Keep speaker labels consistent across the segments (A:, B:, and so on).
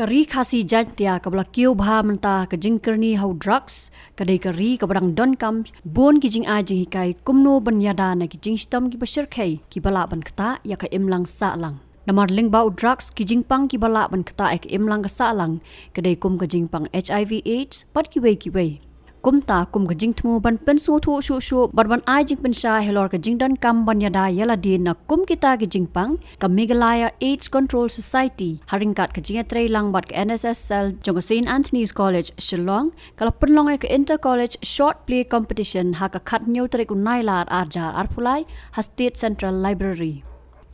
A: Kari khasi jantia kabla kiu bha menta ka jingkerni hau drugs kadai kari kabrang don kam bon ki jing a jing hikai kumno banyada na ki jing stom ki bashir khai ki bala ban kata ya ka imlang sa lang namar ling bau drugs ki jingpang ki bala ban kata ek imlang ka sa lang kadai kum ka jingpang HIV AIDS pat ki wei kumta kum ka jingthmu ban pen su thu shu barban ai jing pen sha helor ka jingdan kam banyada yala di na kum kita ki jingpang ka Meghalaya AIDS Control Society haringkat ka jinga trei lang bat ka NSS cell jong St Anthony's College Shillong kala penlong ka inter college short play competition ha ka khat nyau trek unai lar arja arpulai ha State Central Library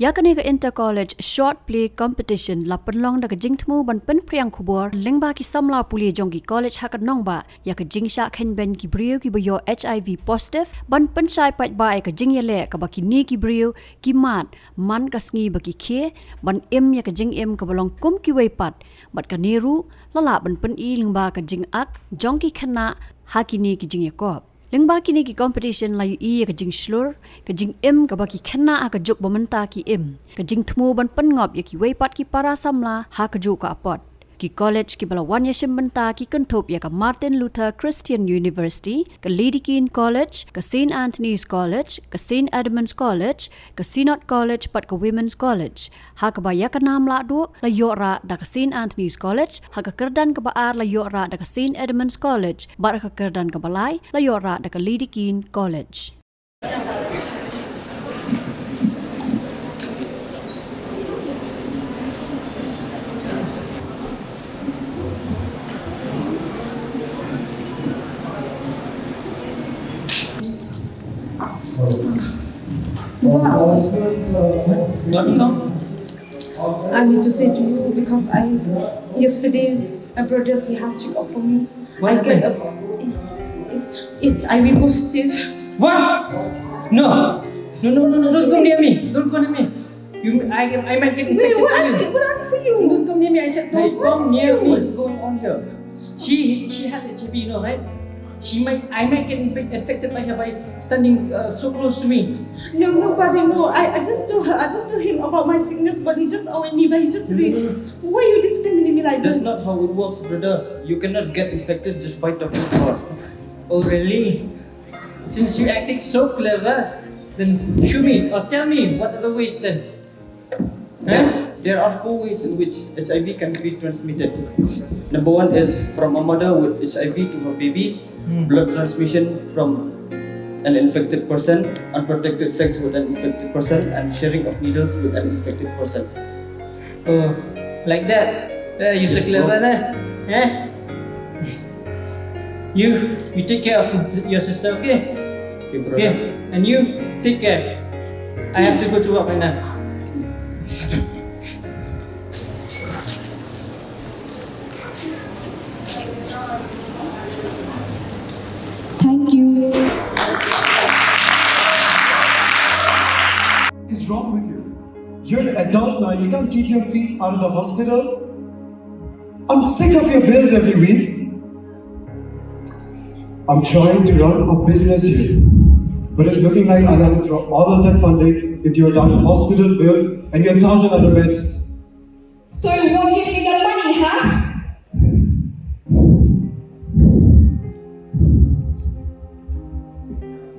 A: yakane ka inter college short play competition la penlong da ka jingthmu ban pen priang khubor lengba ki samla puli jong ki college ha ka nongba ya ka jingsha khen ben ki brio ki boyo HIV positive ban pen sai pat ba ka jingyele ka ba ki ni ki brio ki mat man ka sngi ba ki khe ban em ya ka jing em ka bolong kum ki wei pat bat ka neru lala ban pen i lengba ka jing ak jong ki khynnah ha ki ni ki jing yakop lengba kini ki competition la yu ka jing slur ka jing em ka ba ki khynnah ka juk bomenta ki em ka jing thmu ban pen ngop ya ki wei pat ki para samla ha ka ju ka apot ki college ki bala wan yashim benta ki kunthop ya ka Martin Luther Christian University ka Lidikin College ka St Anthony's College ka St Edmunds College ka Synod College pat ka Women's College ha ka ba ya ka nam la do la yora da ka St Anthony's College ha ka kerdan ka ba ar la yora da ka St Edmunds College ba ka kerdan ka balai la yora da ka Lidikin College.
B: Wow. I need to say to you because yesterday my brother he had to offer me.
C: What happened?
B: It's IV positive.
C: What? No, don't come near me. Don't come near me. I might get infected.
B: What happened to you?
C: Don't come near me. I said don't come near me.
D: What's going on here?
C: She has HIV, you know, right? I might get infected by her by standing so close to me.
B: No, nobody know. I just told him about my sickness, but he just owed me. But he just why you discriminating me like
D: That's
B: this?
D: not how it works, brother. You cannot get infected just by talking to her.
C: Oh really? Since you acting so clever, then show me or tell me what are the ways then?
D: There are 4 ways in which HIV can be transmitted. Number 1 is from a mother with HIV to her baby, blood transmission from an infected person, unprotected sex with an infected person, and sharing of needles with an infected person.
C: Oh, like that? You're so clever, eh? You take care of your sister, okay?
D: Okay, brother.
C: Okay, and you take care. I have to go to work right now.
B: Thank you.
E: What is wrong with you? You're an adult now, you can't keep your feet out of the hospital. I'm sick of your bills every week. I'm trying to run a business here, but it's looking like I'll have to throw all of that funding into your darn hospital bills and your 1,000 other beds.
F: So you won't give me the money, huh?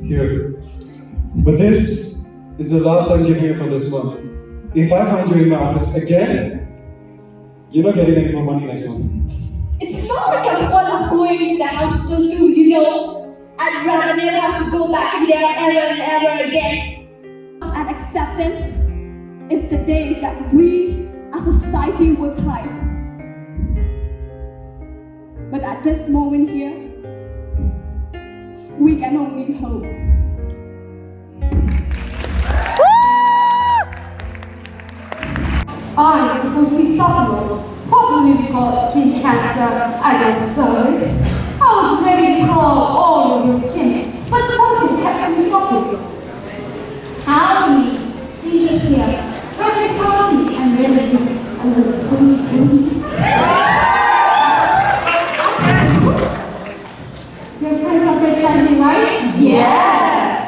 E: Here. But this is the last I'm giving you for this month. If I find you in my office again, you're not getting any more money next month.
F: It's not like I'm fond of going to the hospital too, you know. I'd rather never have to go back in there ever and ever again. And acceptance is the day that we as a society will thrive. But at this moment here, we can only hope.
G: I, the Pussy Supplement, popularly called skin cancer against service. I was ready to crawl all over your skin, but something kept me stopping.
F: Howdy, seizure here. Birthday party and relatives a little booty.
G: Your friends are HIV, right?
F: Yes!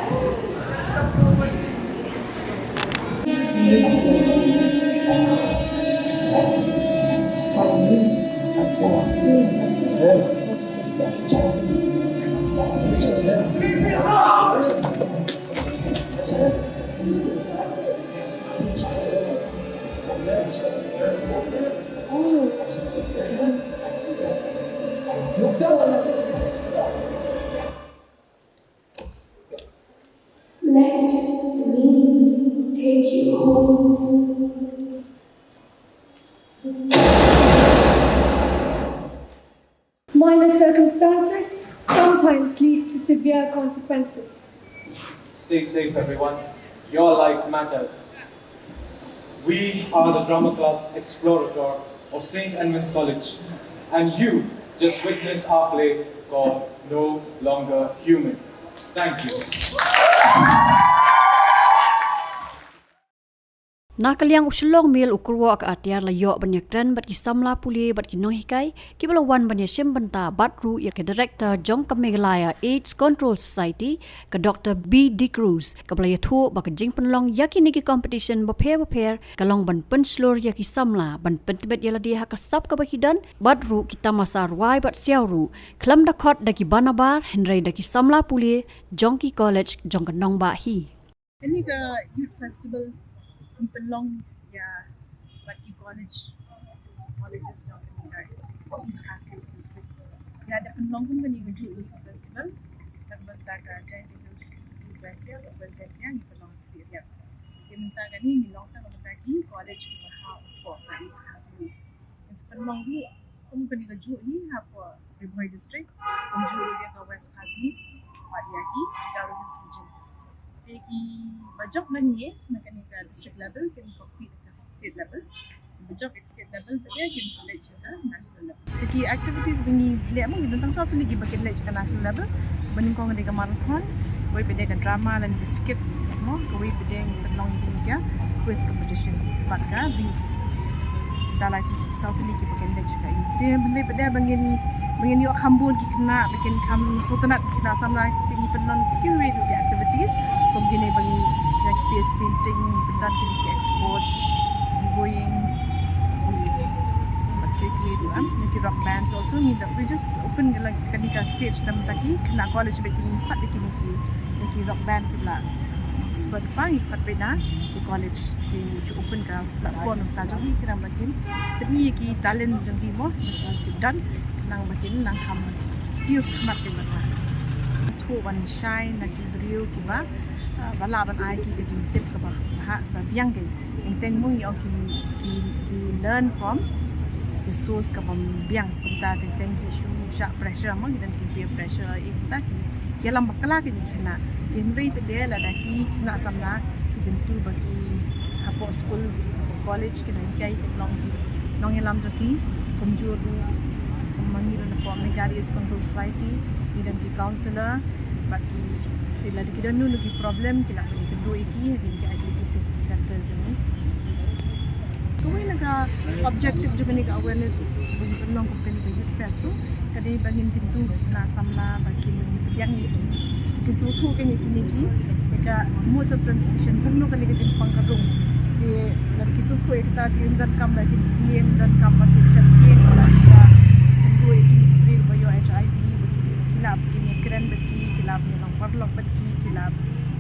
G: Yes!
F: Let me take you home. Minor circumstances sometimes lead to severe consequences.
H: Stay safe, everyone. Your life matters. We are the Drama Club Explorator of St. Edmund's College, and you just witnessed our play called No Longer Human. Thank you.
A: Nakaliang usulong mil ukurwa ka atiar la yok banyak kran bat kisamla puli bat kinohikai kibalawan banyak simbanta batru ya ke director Jong Kamegalaya AIDS Control Society ke Dr. B. D. Cruz ke balaya thu bak jingpang yakini ki competition baper kalong ban penslor ya kisamla ban pentibet yala dia ka sab ka bakidan batru kita masar wai bat siauru klam da khot da ki banabar henry da kisamla puli Jongki College Jong Kanong ba hi.
B: Ini ke youth festival di Penlong ya bagi colleges yang kini East Castles district. Ya ada Penlong pun kini wujud di festival dan bentar ke Giant Eagles di Zakia atau Zakia di Penlong ya. Dia minta kini di long term bentar di college di Mahal for East Castles. Di Penlong ni pun kini wujud ni apa Ribuai district, wujud dia ke West Kazi, Padiaki, Darul region. Ki bajak nangye nakani ka district level can compete at state level bajak at state level dia can select ka national level tiki activities bini le mo tentang satu lagi bagian select ka national level bening ko ngade ka marathon koi pede ka drama dan skit mo koi pede long dinga quiz competition maka reels dalai satu lagi bagian select ka dia benda pede bangin yo khambun ki kena bikin kham sultanat kena samla tinggi penon skill way do activities kombinasi bagi like face painting pendan kini ke exports going particularly do nanti rock bands also ni we just open like kanika stage nam taki kena college bikin empat bikin ki rock band pula sebab pai empat bena di college di open ka platform ta jom kena bikin tapi ki talent jong mo dan nang bikin nang kam tius khamat ke mata tu one shine nagi brio ki ba bala ban ai ki jing tip ka ba ha ba biang ke inteng mung yo ki learn from the source ka bam biang kunta teng ki shu sha pressure mo dan ki peer pressure ikta ki yalam bakala ki khna inri pe de la da ki na samna ki bentu bagi hapo school college ki nang kai long yalam joki komjor mangi na po Megari Control Society dan ki counselor bagi Tila di kita nu lagi problem kita ni kedua iki di ICT centers ni. Kami naga objective juga ni awareness bagi penong company bagi fest tu. Kadi bagi tentu na samla bagi yang iki. Kita suatu kan iki ni mereka modes of transmission pun kan kita jingpang kadung. Di lagi suatu kita di dan kam bagi di dan kam bagi champion kita kedua iki bagi HIV bagi kilap ini keren bagi kilap ni parlok batki kilap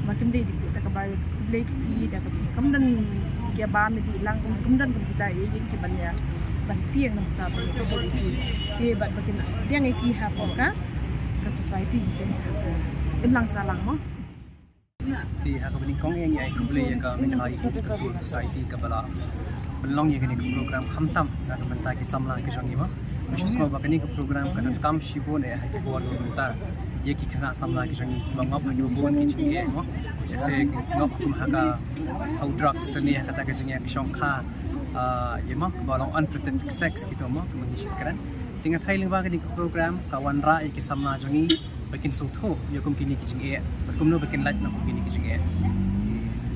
B: makin dei di ta ka bay blake ti da ka kamdan ke ba mi di lang kamdan ko kita e yin ki banya ban tiang nam ta ba ko ki te ba bakin tiang e ki ha po ka society lang salang mo
I: ti ha ka bani kong yang ai kumble ya ka min hai kids control society ka bala belong ye ni program khamtam na menta ki samla ki jongi mo Maksudnya bagani ke program kan kam shibon hai ki bo lo menta ye ki khana samla ki jangi mangap ki bon ki chingi mo ese ngop haga au drugs ni kata ka jangi ki shongkha ye mo balong unprotected sex ki to mo ko ni shikran tinga thailing ba ki program ka wanra ki samla jangi bakin sotho ye kum kini ki jangi bakum no bakin light na kum kini ki jangi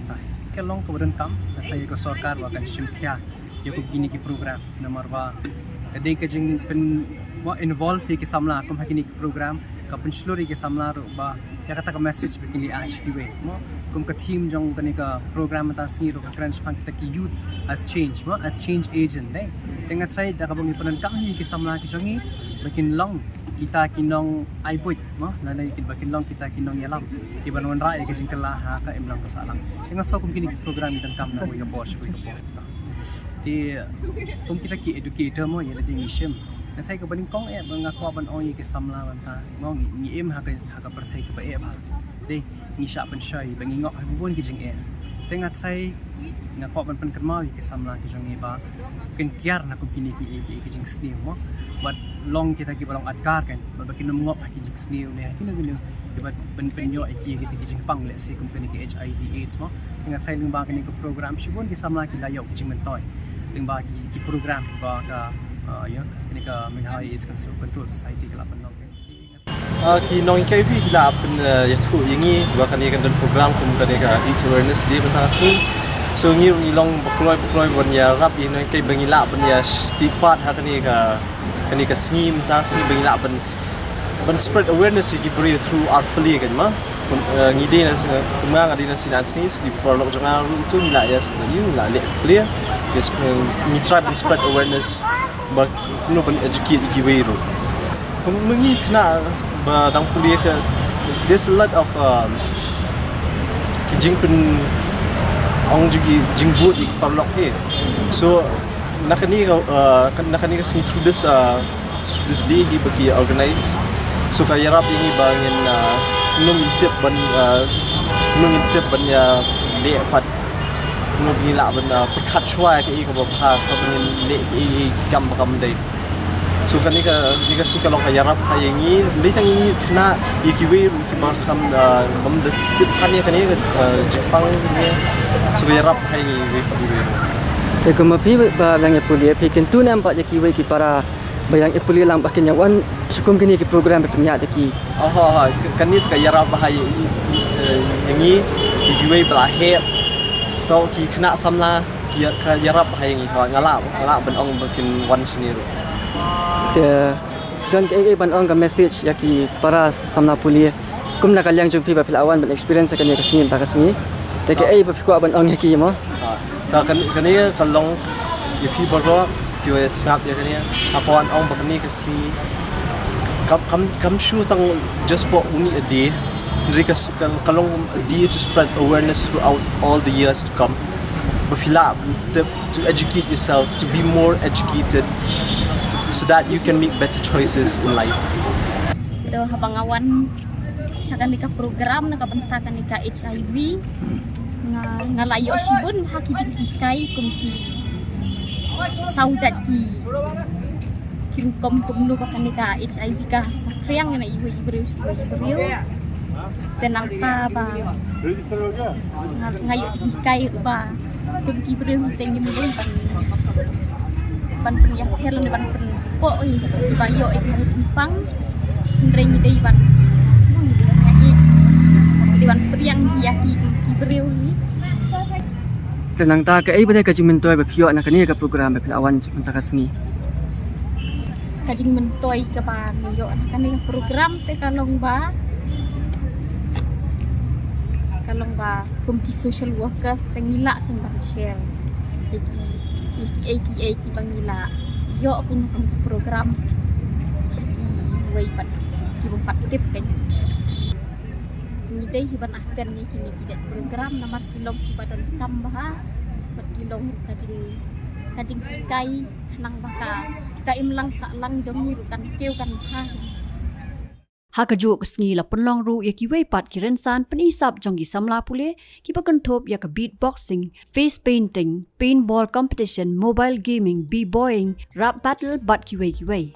I: ta kelong ko dan kam ta thai ko sarkar wa kan shimkhya ye kum kini ki program number 1 kadai ka jing pen mo involve ki samla kum hakini ki program kapun seluruh ke samla ru ba ya kata ka message begini HQA mo kum ka theme jong kani ka program ta sngi ru ka crunch pang kita ki youth as change mo as change agent deh tenga try da ka bangi panan kang hi ki samla ki jongi bakin long kita kinong ai boy mo nanai kin bakin long kita kinong yalam ki banwan ra ke singkala ha ka emlang ka salang tenga so kum kini program dan kam na ko boss ko ti kum kita ki educator mo ya ding ishim na thai ka baling kong nga ko ban ong ki samla ban ta mo ni em ha ka par thai ka ba ba de ni sha ban shai bangi ngok ha bon ki jing tenga thai nga ko ban pan kermau ki samla ki jong ba ken kiar na kum kini ki jing snew mo but long kita ki balong adkar kan bakin ngop ha ki jing snew ne ki no ki ba ban penyo ki jingpang le se kum kini ki HIV AIDS mo tenga thai ling ba kini ko program shibon ki samla ki layo ki jing mentoi ling ba ki program ba ka ya kini ka menghai is control society ke lapan long
J: ki nong kai pi la pen ya thu yingi wa kani kan program kum kani ka AIDS awareness day bata si so ngi long bakloi ban ya rap in kai bangi la ban ya tipat ha kani ka scheme ta si bangi la ban spread awareness ki bri through art play kan ma ngi de na kuma ngadi na sinatni di prolog jangan tu la ya you la le clear yes ni try and spread awareness but no ban educate ki way ro mengi kena ba dang kuliah ke there's a lot of jingpang ong jingbut ik parlok he so nakani ka sini through this day di bagi organize so kaya rap ini bangin nung intip ban ya le pat no bila ban pekat chua ke ik ba pha so ban le ke kam dai so kan ni ka si kalong kaya rap hayangi le sang ini kena ikiwe ki ba kam bam de tan ni kan ni jingpang ni so kaya rap hayangi we padiwe
K: te kuma pi ba lang epulia pi kentu nampak je kiwe ki para bayang epulia lang bakin yawan sukum kini ki program penya de ki
J: kan ni kaya rap hayangi yangi ikiwe bla he to ki kena samla kaya rap hayangi ngala ban ong bakin wan sini ro
K: dan ke ban ong ka message ya ki para samna pulia kum na kalyang jung pi ba pilawan ban experience kan ni ka sini ta ka sini te ke ai ba pi ko ban ong ya ki mo
J: ta kan ni kalong ya pi ba ro ki wa snap ya kan ni akon ong ba kan ni ka si kam shu tang just for only a day rika kalong a day to spread awareness throughout all the years to come ba pila to educate yourself to be more educated so that you can make better choices in life.
L: Ito habangawan sa kanika program nakabanta kanika HIV nga layo sibun hakijik hikay kum ki saujat ki kirukom tumno ka kanika HIV ka sa kriang na ibu-ibu tenang pa ba ngayo hikay ba kum ki ibu tengi mo ban ya helen ban po ibayo jingpang ndreng dei ban diwan priang hiaki kibreu ni
K: tenang ta ke ai bade ka jing mentoi ba pio na kani ka program ba pilawan menta ka sini
L: kajing mentoi ka ba yo kani program te kalong ba kumki social workers tengila teng ban share iki pangila yo pin program saki way pat ki bumpat tip kan ni dei hiban ahter ni kini kijat program nama kilom badon tambah pat kilom kajing kai nang baka ka imlang sa lang jong ni kan keu kan ha
A: Hakajuk sngi la penlong ru ya ki wei pat ki rensan penisap jonggi samla pule ki pakan thop ya ka beatboxing, face painting, paintball competition, mobile gaming, b-boying, rap battle bat ki wei.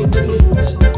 M: Jingpang.